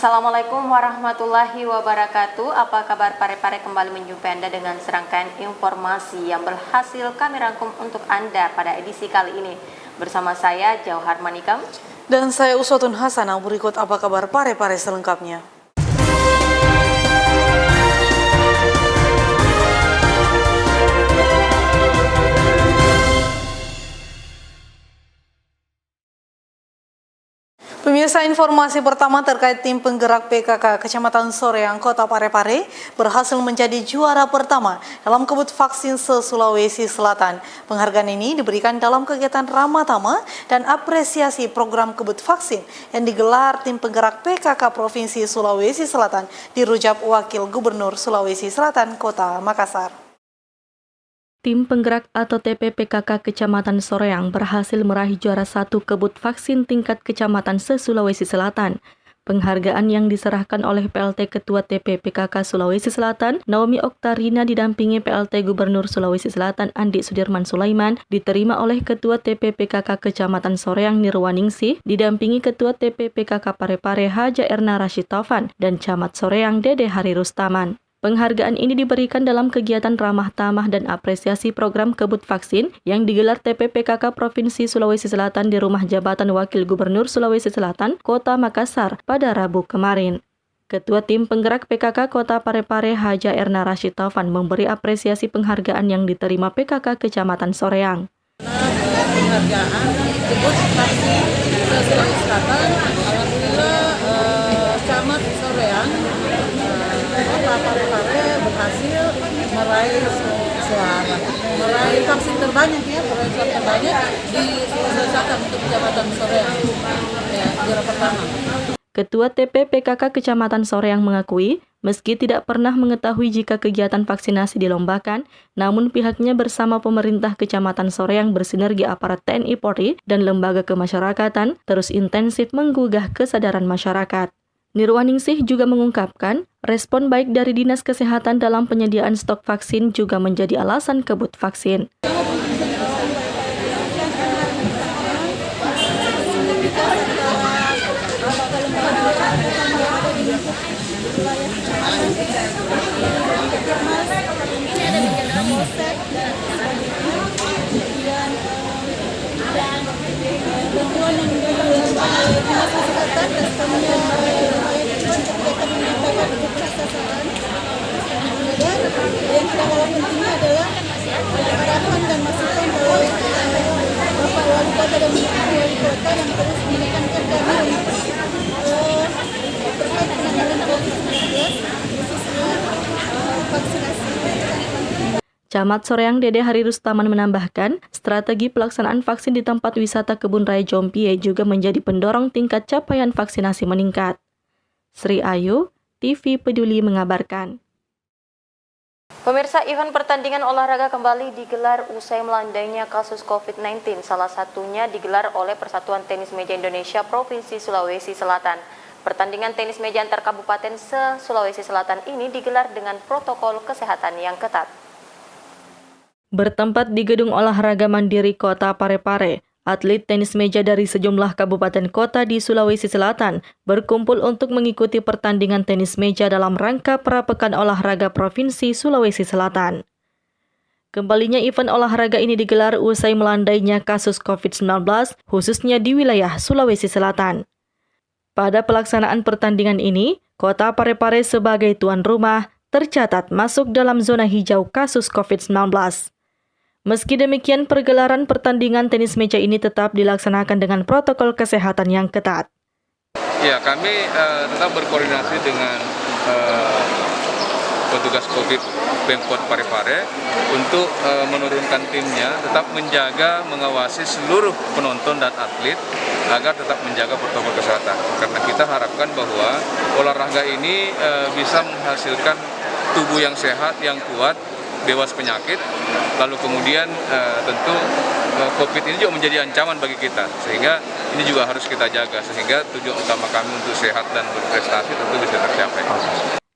Assalamualaikum warahmatullahi wabarakatuh. Apa kabar pare-pare, kembali menjumpai Anda dengan serangkaian informasi yang berhasil kami rangkum untuk Anda pada edisi kali ini. Bersama saya Jauhar Manikam dan saya Uswatun Hasanah. Berikut apa kabar pare-pare selengkapnya. Pemirsa, informasi pertama terkait tim penggerak PKK Kecamatan Soreang, Kota Parepare berhasil menjadi juara pertama dalam kebut vaksin se-Sulawesi Selatan. Penghargaan ini diberikan dalam kegiatan Ramatama dan apresiasi program kebut vaksin yang digelar tim penggerak PKK Provinsi Sulawesi Selatan di Rujab Wakil Gubernur Sulawesi Selatan, Kota Makassar. Tim penggerak atau TPPKK Kecamatan Soreang berhasil meraih juara 1 kebut vaksin tingkat kecamatan se-Sulawesi Selatan. Penghargaan yang diserahkan oleh PLT Ketua TPPKK Sulawesi Selatan, Naomi Oktarina, didampingi PLT Gubernur Sulawesi Selatan Andi Sudirman Sulaiman, diterima oleh Ketua TPPKK Kecamatan Soreang Nirwaningsih, didampingi Ketua TPPKK Parepare Haja Erna Rashid Taufan, dan Camat Soreang Dede Hari Rustaman. Penghargaan ini diberikan dalam kegiatan ramah tamah dan apresiasi program kebut vaksin yang digelar TPPKK Provinsi Sulawesi Selatan di Rumah Jabatan Wakil Gubernur Sulawesi Selatan, Kota Makassar pada Rabu kemarin. Ketua Tim Penggerak PKK Kota Parepare Haja Erna Rashid Taufan memberi apresiasi penghargaan yang diterima PKK Kecamatan Soreang. Penghargaan kebut vaksin Sulawesi Selatan, alhamdulillah Camat Soreang Kota Parepare berhasil meraih vaksin terbanyak di Sulawesi Selatan untuk Kecamatan Soreang, juara pertama. Ketua TPPKK Kecamatan Soreang mengakui, meski tidak pernah mengetahui jika kegiatan vaksinasi dilombakan, namun pihaknya bersama pemerintah Kecamatan Soreang bersinergi aparat TNI Polri dan lembaga kemasyarakatan terus intensif menggugah kesadaran masyarakat. Nirwaningsih juga mengungkapkan, respon baik dari Dinas Kesehatan dalam penyediaan stok vaksin juga menjadi alasan kebut vaksin. Yang tidak kalah pentingnya adalah harapan dan masukan dari Bapak Wali Kota dan Ibu Wali Kota yang terus menekankan kami terkait penanganan COVID-19, khususnya vaksinasi. Camat Soreang Dede Hari Rustaman menambahkan, strategi pelaksanaan vaksin di tempat wisata Kebun Raya Jompie juga menjadi pendorong tingkat capaian vaksinasi meningkat. Sri Ayu, TV Peduli mengabarkan. Pemirsa, event pertandingan olahraga kembali digelar usai melandainya kasus COVID-19. Salah satunya digelar oleh Persatuan Tenis Meja Indonesia Provinsi Sulawesi Selatan. Pertandingan tenis meja antar kabupaten se-Sulawesi Selatan ini digelar dengan protokol kesehatan yang ketat. Bertempat di Gedung Olahraga Mandiri Kota Parepare, atlet tenis meja dari sejumlah kabupaten kota di Sulawesi Selatan berkumpul untuk mengikuti pertandingan tenis meja dalam rangka Prapekan Olahraga Provinsi Sulawesi Selatan. Kembalinya event olahraga ini digelar usai melandainya kasus COVID-19, khususnya di wilayah Sulawesi Selatan. Pada pelaksanaan pertandingan ini, Kota Parepare sebagai tuan rumah tercatat masuk dalam zona hijau kasus COVID-19. Meski demikian, pergelaran pertandingan tenis meja ini tetap dilaksanakan dengan protokol kesehatan yang ketat. Ya, kami tetap berkoordinasi dengan petugas COVID Pemkot Parepare untuk menurunkan timnya, tetap menjaga, mengawasi seluruh penonton dan atlet agar tetap menjaga protokol kesehatan. Karena kita harapkan bahwa olahraga ini bisa menghasilkan tubuh yang sehat, yang kuat, bebas penyakit, lalu kemudian tentu COVID ini juga menjadi ancaman bagi kita, sehingga ini juga harus kita jaga, sehingga tujuan utama kami untuk sehat dan berprestasi tentu bisa tercapai.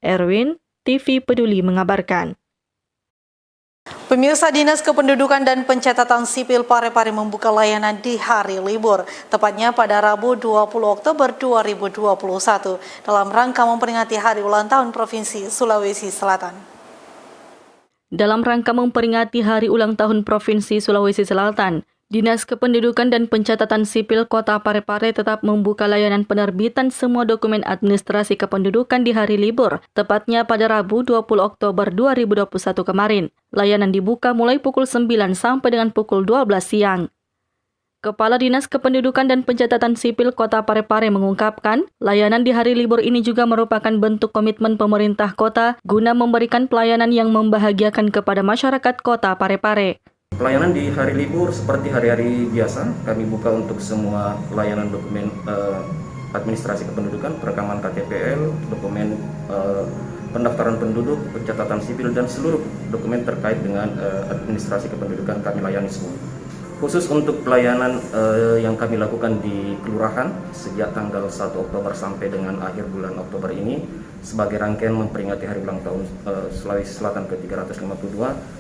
Erwin, TV Peduli mengabarkan. Pemirsa, Dinas Kependudukan dan Pencatatan Sipil Parepare membuka layanan di hari libur, tepatnya pada Rabu 20 Oktober 2021, dalam rangka memperingati Hari Ulang Tahun Provinsi Sulawesi Selatan. Dalam rangka memperingati Hari Ulang Tahun Provinsi Sulawesi Selatan, Dinas Kependudukan dan Pencatatan Sipil Kota Parepare tetap membuka layanan penerbitan semua dokumen administrasi kependudukan di hari libur, tepatnya pada Rabu 20 Oktober 2021 kemarin. Layanan dibuka mulai pukul 9 sampai dengan pukul 12 siang. Kepala Dinas Kependudukan dan Pencatatan Sipil Kota Parepare mengungkapkan, layanan di hari libur ini juga merupakan bentuk komitmen pemerintah kota guna memberikan pelayanan yang membahagiakan kepada masyarakat Kota Parepare. Pelayanan di hari libur seperti hari-hari biasa, kami buka untuk semua layanan dokumen administrasi kependudukan, perekaman KTPL, dokumen pendaftaran penduduk, pencatatan sipil, dan seluruh dokumen terkait dengan administrasi kependudukan kami layani semua. Khusus untuk pelayanan yang kami lakukan di kelurahan sejak tanggal 1 Oktober sampai dengan akhir bulan Oktober ini, sebagai rangkaian memperingati Hari Ulang Tahun Sulawesi Selatan ke-352,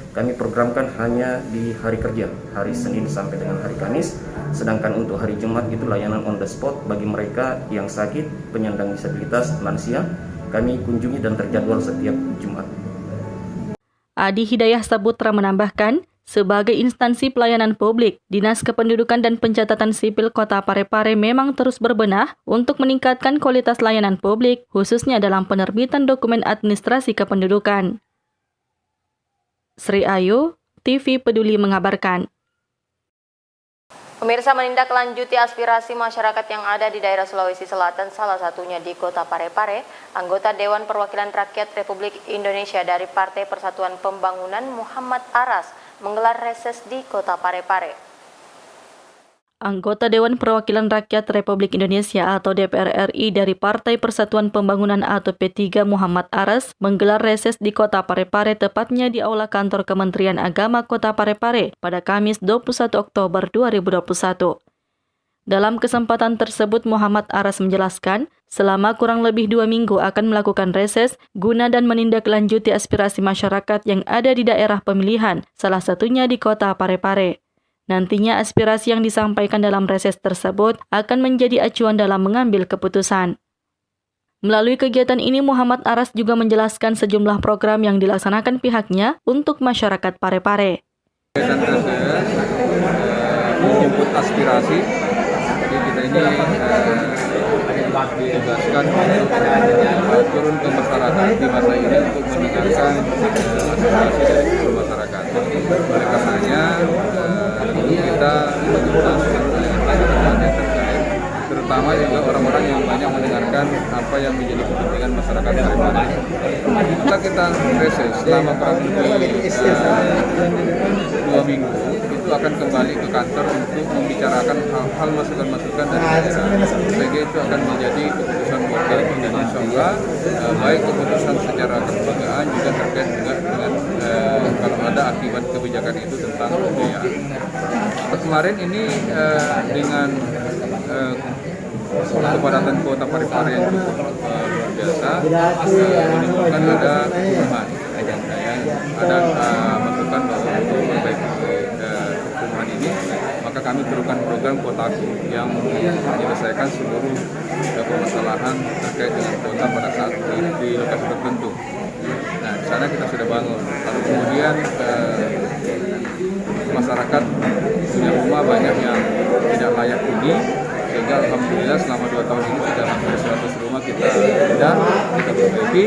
kami programkan hanya di hari kerja, hari Senin sampai dengan hari Kamis, sedangkan untuk hari Jumat itu layanan on the spot bagi mereka yang sakit, penyandang disabilitas, lansia, kami kunjungi dan terjadwal setiap Jumat. Adi Hidayah Saputra menambahkan, sebagai instansi pelayanan publik, Dinas Kependudukan dan Pencatatan Sipil Kota Parepare memang terus berbenah untuk meningkatkan kualitas layanan publik, khususnya dalam penerbitan dokumen administrasi kependudukan. Sri Ayu, TV Peduli mengabarkan. Pemirsa, menindaklanjuti aspirasi masyarakat yang ada di daerah Sulawesi Selatan, salah satunya di Kota Parepare, anggota Dewan Perwakilan Rakyat Republik Indonesia dari Partai Persatuan Pembangunan Muhammad Aras menggelar reses di Kota Parepare. Anggota Dewan Perwakilan Rakyat Republik Indonesia atau DPR RI dari Partai Persatuan Pembangunan atau P3 Muhammad Aras menggelar reses di Kota Parepare, tepatnya di Aula Kantor Kementerian Agama Kota Parepare pada Kamis 21 Oktober 2021. Dalam kesempatan tersebut, Muhammad Aras menjelaskan, selama kurang lebih 2 minggu akan melakukan reses guna dan menindaklanjuti aspirasi masyarakat yang ada di daerah pemilihan, salah satunya di Kota Parepare. Nantinya aspirasi yang disampaikan dalam reses tersebut akan menjadi acuan dalam mengambil keputusan. Melalui kegiatan ini, Muhammad Aras juga menjelaskan sejumlah program yang dilaksanakan pihaknya untuk masyarakat Parepare. Kegiatan reses menjemput aspirasi, jadi kita ini ditugaskan untuk turun ke masyarakat di masa ini untuk mendengarkan aspirasi dari seluruh masyarakat. Oleh karenanya kita mengumpulkan seluruh elemen yang terkait, terutama juga orang-orang yang banyak mendengarkan apa yang menjadi kepentingan masyarakat Parepare. Setelah kita reses selama kurang lebih 2 minggu, itu akan kembali ke kantor untuk membicarakan hal-hal masukan-masukan dari daerah, sehingga itu akan menjadi keputusan wakil dan insya Allah baik keputusan secara kelembagaan juga terkait juga dengan kalau ada akibat kebijakan itu tentang pembiayaan. Kemarin ini dengan kepadatan Kota Parepare yang cukup luar biasa, menimbulkan ada kerumahan, ada masukan bahwa untuk memperbaiki kerumahan ini, maka kami turunkan program Kotaku yang menyelesaikan seluruh permasalahan terkait dengan kota pada saat di lokasi tertentu. Nah, di sana kita sudah bangun. Lalu kemudian masyarakat punya rumah banyak yang tidak layak huni, sehingga alhamdulillah selama 2 tahun ini sudah hampir 100 rumah kita perbaiki,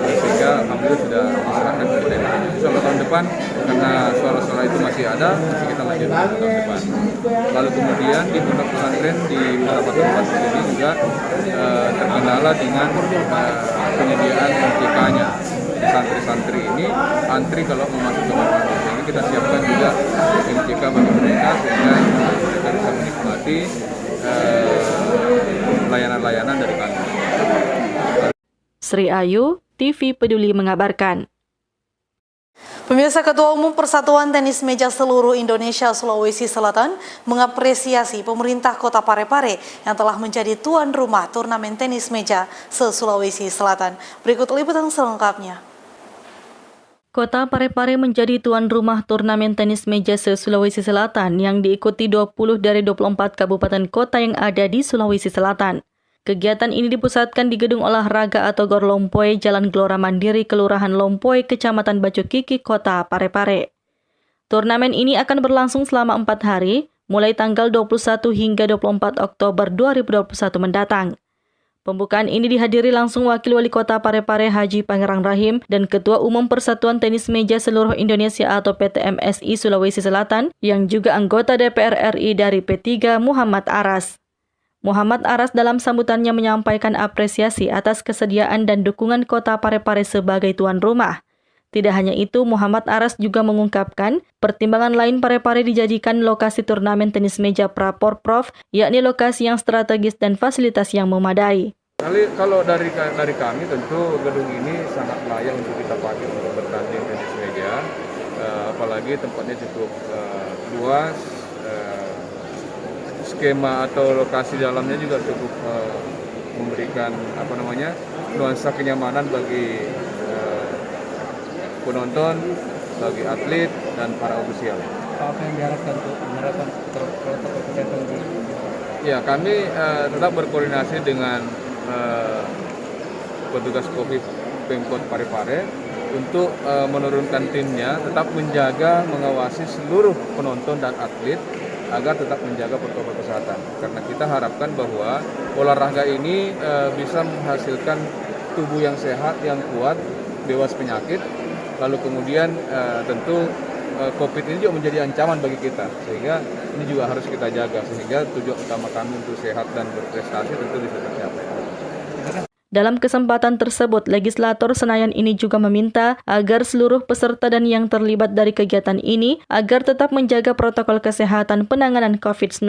sehingga alhamdulillah sudah diserahkan kepada daerah. Insya tahun depan, karena suara-suara itu masih ada, masih kita lanjutkan tahun depan. Lalu kemudian di pondok pesantren di beberapa tempat ini juga terkendala dengan penyediaan MCK-nya. Santri-santri ini antri kalau mau masuk ke Marwah. Ini kita siapkan juga MCK bagi mereka sehingga mereka bisa menikmati layanan-layanan dari kantor. Sri Ayu, TV Peduli mengabarkan. Pemirsa, Ketua Umum Persatuan Tenis Meja Seluruh Indonesia Sulawesi Selatan mengapresiasi pemerintah Kota Parepare yang telah menjadi tuan rumah turnamen tenis meja se-Sulawesi Selatan. Berikut liputan selengkapnya. Kota Parepare menjadi tuan rumah turnamen tenis meja se-Sulawesi Selatan yang diikuti 20 dari 24 kabupaten kota yang ada di Sulawesi Selatan. Kegiatan ini dipusatkan di Gedung Olahraga atau Gor Lompoe, Jalan Gelora Mandiri, Kelurahan Lompoe, Kecamatan Bacukiki, Kota Parepare. Turnamen ini akan berlangsung selama 4 hari, mulai tanggal 21 hingga 24 Oktober 2021 mendatang. Pembukaan ini dihadiri langsung Wakil Wali Kota Parepare Haji Pangerang Rahim dan Ketua Umum Persatuan Tenis Meja Seluruh Indonesia atau PTMSI Sulawesi Selatan yang juga anggota DPR RI dari P3 Muhammad Aras. Muhammad Aras dalam sambutannya menyampaikan apresiasi atas kesediaan dan dukungan Kota Parepare sebagai tuan rumah. Tidak hanya itu, Muhammad Aras juga mengungkapkan pertimbangan lain Parepare dijadikan lokasi turnamen tenis meja Pra-Porprov, yakni lokasi yang strategis dan fasilitas yang memadai. Kalau dari kami tentu gedung ini sangat layak untuk kita pakai untuk bertanding tenis meja, apalagi tempatnya cukup luas, skema atau lokasi dalamnya juga cukup memberikan nuansa kenyamanan bagi penonton, bagi atlet dan para ofisial. Apa yang diharapkan untuk menerapkan protokol kesehatan di? Ya, kami tetap berkoordinasi dengan petugas COVID Pemkot Parepare untuk menurunkan timnya, tetap menjaga, mengawasi seluruh penonton dan atlet agar tetap menjaga protokol kesehatan. Karena kita harapkan bahwa olahraga ini bisa menghasilkan tubuh yang sehat, yang kuat, bebas penyakit. Lalu kemudian tentu COVID ini juga menjadi ancaman bagi kita, sehingga ini juga harus kita jaga, sehingga tujuan utama kami untuk sehat dan berprestasi tentu bisa tercapai. Dalam kesempatan tersebut, legislator Senayan ini juga meminta agar seluruh peserta dan yang terlibat dari kegiatan ini agar tetap menjaga protokol kesehatan penanganan COVID-19.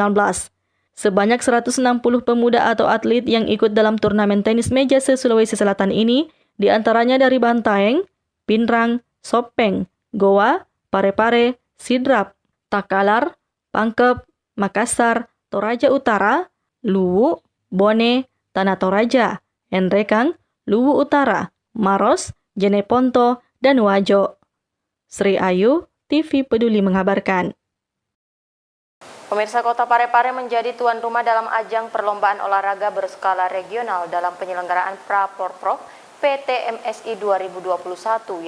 Sebanyak 160 pemuda atau atlet yang ikut dalam turnamen tenis meja se-Sulawesi Selatan ini, diantaranya dari Bantaeng, Pinrang, Sopeng, Goa, Parepare, Sidrap, Takalar, Pangkep, Makassar, Toraja Utara, Luwu, Bone, Tanah Toraja, Enrekang, Luwu Utara, Maros, Jeneponto, dan Wajo. Sri Ayu, TV Peduli mengabarkan. Pemirsa, Kota Parepare menjadi tuan rumah dalam ajang perlombaan olahraga berskala regional dalam penyelenggaraan Pra-Porprov PTMSI 2021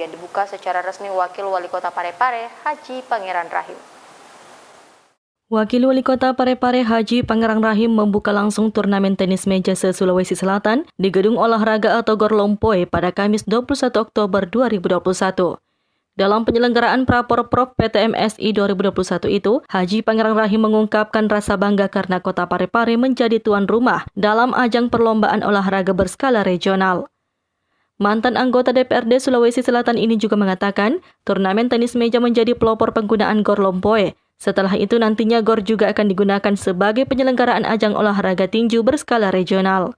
yang dibuka secara resmi Wakil Wali Kota Parepare Haji Pangerang Rahim. Wakil Wali Kota Parepare Haji Pangerang Rahim membuka langsung turnamen tenis meja se-Sulawesi Selatan di Gedung Olahraga atau Gor Lompoe pada Kamis 21 Oktober 2021. Dalam penyelenggaraan Pra-Porprov PTMSI 2021 itu, Haji Pangerang Rahim mengungkapkan rasa bangga karena Kota Parepare menjadi tuan rumah dalam ajang perlombaan olahraga berskala regional. Mantan anggota DPRD Sulawesi Selatan ini juga mengatakan, turnamen tenis meja menjadi pelopor penggunaan Gor Lompoe. Setelah itu nantinya Gor juga akan digunakan sebagai penyelenggaraan ajang olahraga tinju berskala regional.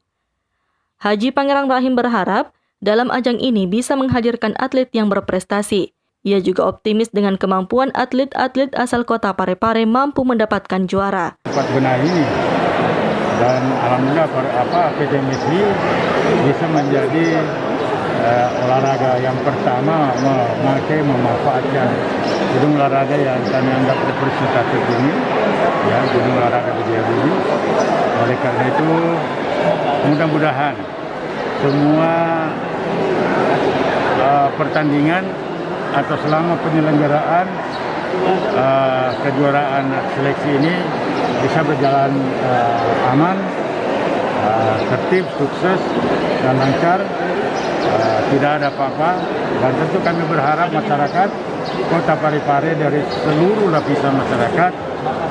Haji Pangerang Rahim berharap, dalam ajang ini bisa menghadirkan atlet yang berprestasi. Ia juga optimis dengan kemampuan atlet-atlet asal Kota Parepare mampu mendapatkan juara. Cepat benahi dan alhamdulillah PTMSI bisa menjadi olahraga yang pertama memanfaatkan gedung olahraga yang kami anggap representatif ini, ya, gedung olahraga Budi. Oleh karena itu, mudah-mudahan semua pertandingan atau selama penyelenggaraan kejuaraan seleksi ini bisa berjalan aman, tertib, sukses, dan lancar. Tidak ada apa-apa, dan tentu kami berharap masyarakat Kota Parepare dari seluruh lapisan masyarakat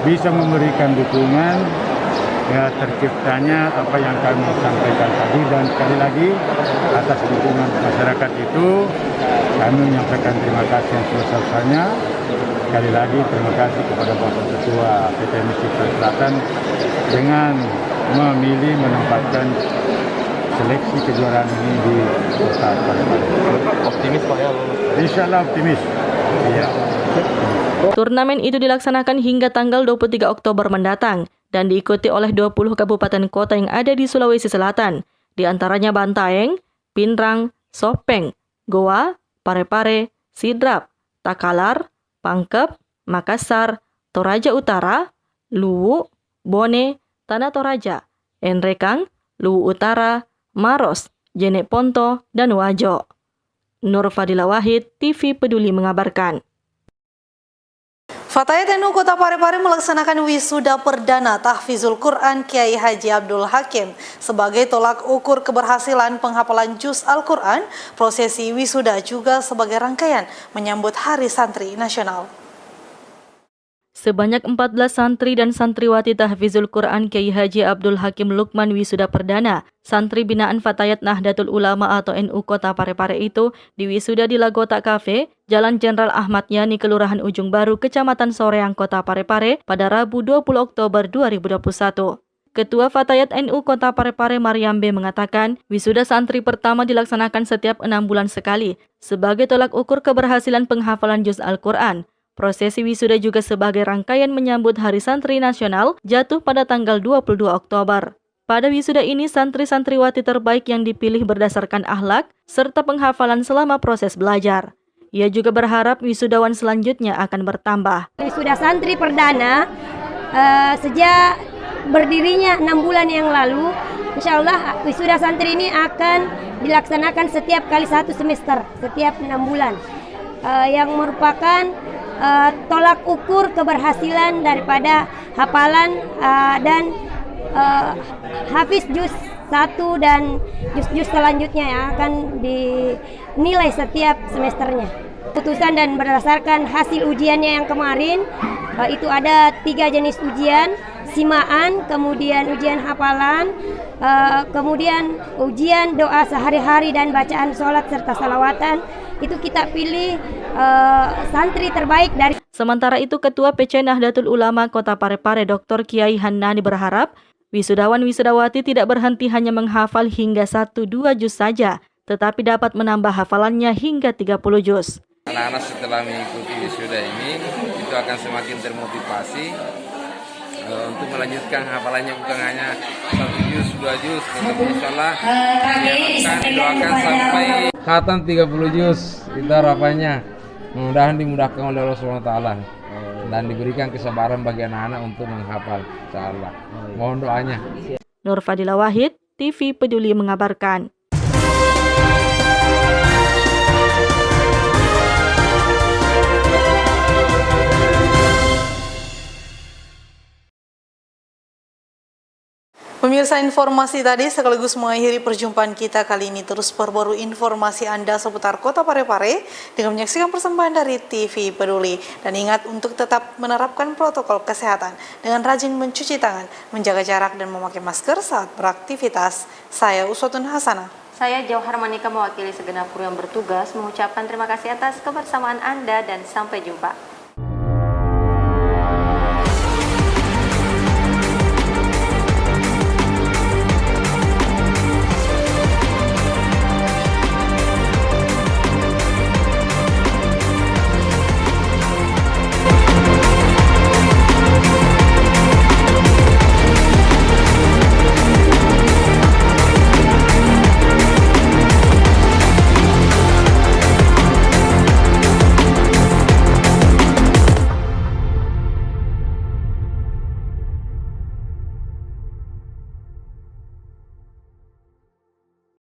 bisa memberikan dukungan ya terciptanya apa yang kami sampaikan tadi, dan sekali lagi atas dukungan masyarakat itu kami menyampaikan terima kasih yang sebesar-besarnya. Sekali lagi terima kasih kepada Bapak Ketua PTMSI Selatan dengan memilih menempatkan seleksi kejuaraan ini di Kota Parepare. Optimis Pak ya? Insyaallah optimis. Iya. Turnamen itu dilaksanakan hingga tanggal 23 Oktober mendatang dan diikuti oleh 20 kabupaten kota yang ada di Sulawesi Selatan, di antaranya Bantaeng, Pinrang, Sopeng, Goa, Parepare, Sidrap, Takalar, Pangkep, Makassar, Toraja Utara, Luwu, Bone, Tanah Toraja, Enrekang, Luwu Utara, Maros, Jenek Ponto, dan Wajo. Nur Fadila Wahid, TV Peduli mengabarkan. Fatayat NU Kota Parepare melaksanakan wisuda perdana Tahfizul Quran Kiai Haji Abdul Hakim. Sebagai tolak ukur keberhasilan penghafalan juz Al-Quran, prosesi wisuda juga sebagai rangkaian menyambut Hari Santri Nasional. Sebanyak 14 santri dan santriwati Tahfizul Quran Kiai Haji Abdul Hakim Lukman wisuda perdana. Santri binaan Fatayat Nahdlatul Ulama atau NU Kota Parepare itu diwisuda di Lagota Cafe, Jalan Jenderal Ahmad Yani, Kelurahan Ujung Baru, Kecamatan Soreang, Kota Parepare pada Rabu 20 Oktober 2021. Ketua Fatayat NU Kota Parepare Mariam B mengatakan, wisuda santri pertama dilaksanakan setiap 6 bulan sekali sebagai tolak ukur keberhasilan penghafalan juz Al-Quran. Prosesi wisuda juga sebagai rangkaian menyambut Hari Santri Nasional jatuh pada tanggal 22 Oktober. Pada wisuda ini, santri-santriwati terbaik yang dipilih berdasarkan akhlak serta penghafalan selama proses belajar. Ia juga berharap wisudawan selanjutnya akan bertambah. Wisuda santri perdana sejak berdirinya 6 bulan yang lalu, insya Allah wisuda santri ini akan dilaksanakan setiap kali 1 semester, setiap 6 bulan. Yang merupakan tolak ukur keberhasilan daripada hafalan dan hafiz juz 1 dan juz-juz selanjutnya yang akan dinilai setiap semesternya. Putusan dan berdasarkan hasil ujiannya yang kemarin, itu ada 3 jenis ujian, simaan, kemudian ujian hafalan, kemudian ujian doa sehari-hari dan bacaan sholat serta salawatan. Itu kita pilih santri terbaik dari. Sementara itu, Ketua PC Nahdlatul Ulama Kota Parepare Dr. Kiai Hanani berharap wisudawan-wisudawati tidak berhenti hanya menghafal hingga 1-2 juz saja, tetapi dapat menambah hafalannya hingga 30 juz. Anak-anak setelah mengikuti wisuda ini itu akan semakin termotivasi untuk melanjutkan hafalannya, bukan hanya 1 juz, 2 juz, tetapi insyaallah akan didoakan sampai khatam 30 juz. Itu harapannya. Mudah-mudahan dimudahkan oleh Allah SWT dan diberikan kesabaran bagi anak-anak untuk menghafal, insyaallah. Mohon doanya. Nur Fadila Wahid, TV Peduli mengabarkan. Pemirsa, informasi tadi sekaligus mengakhiri perjumpaan kita kali ini. Terus perbarui informasi Anda seputar Kota Parepare dengan menyaksikan persembahan dari TV Peduli. Dan ingat untuk tetap menerapkan protokol kesehatan dengan rajin mencuci tangan, menjaga jarak dan memakai masker saat beraktivitas. Saya Uswatun Hasanah. Saya Jauhar Manika mewakili segenap kru yang bertugas mengucapkan terima kasih atas kebersamaan Anda dan sampai jumpa.